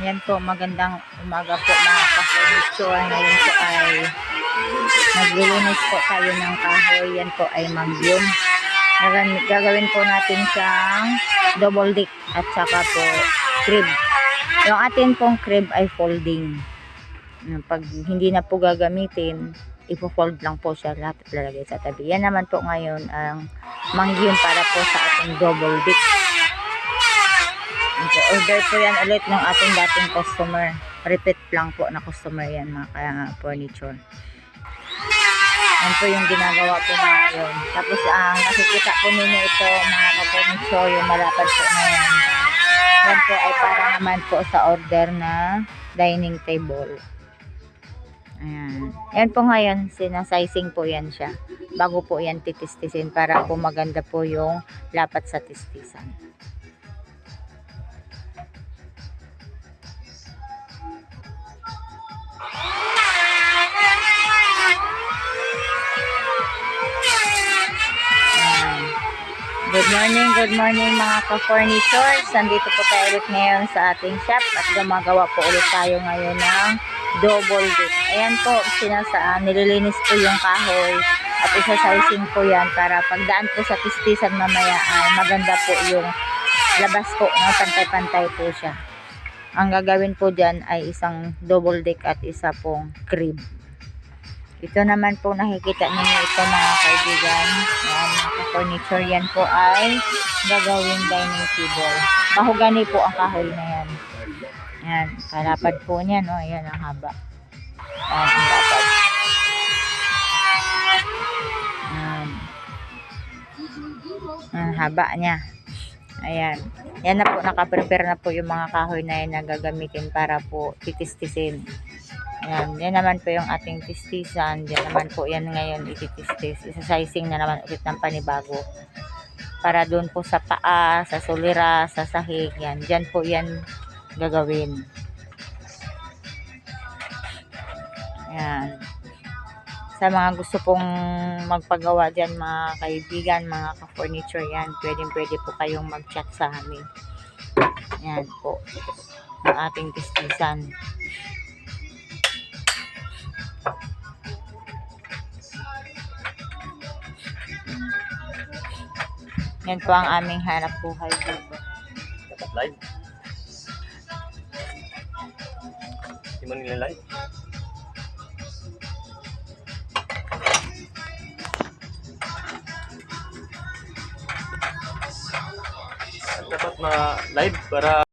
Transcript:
Ayan po, magandang umaga po mga ka-furniture. Ngayon po ay naglilinis po tayo ng kahoy. Yan po ay mag-yum. Gagawin po natin siyang double dick at saka po crib. Yung atin pong crib ay folding. Pag hindi na po gagamitin, ipo-fold lang po siya, lahat lalagay sa tabi. Yan naman po ngayon ang mangyum para po sa ating double dick. Order po yan ulit ng ating dating customer. Repeat lang po na customer yan mga furniture. Yan po yung ginagawa po ngayon. Tapos ang nakikita po ninyo ito mga ka-furniture, yung malapad po na yan. Yan po ay para naman po sa order na dining table. Ayan. Yan po ngayon, sinasizing po yan siya. Bago po yan titistisin para po maganda po yung lapat sa tistisan. Good morning mga ka-furnitures. Nandito po tayo ulit ngayon sa ating shop at gumagawa po ulit tayo ngayon ng double dick. Ayan po, nililinis po yung kahoy at isa-sizing po yan para pagdaan po sa tistisan mamaya ay maganda po yung labas po, pantay-pantay po siya. Ang gagawin po dyan ay isang double dick at isa pong crib. Ito naman po nakikita ninyo ito mga kaibigan. Yan, mga furniture yan po ay gagawin dining table. Mahogani po ang kahoy na yan. Yan, kalapad po niya, no? Ayan ang haba. Yan, ang lapad. Yan. Ang haba niya. Ayan. Yan na po, nakaprepare na po yung mga kahoy na yan na gagamitin para po titistisin. Ayan, yan naman po yung ating tistisan. Yan naman po yan ngayon ititistis. Isa-sizing na naman ulit ng panibago. Para doon po sa paa, sa sulira, sa sahig. Yan, dyan po yan gagawin. Ayan. Sa mga gusto pong magpagawa dyan mga kaibigan, mga ka-furniture yan, pwede po kayong mag-chat sa amin. Ayan po. Ang ating tistisan. Yan po ang aming hanap buhay dito. Live? Hindi mo nila live? Dapat na live para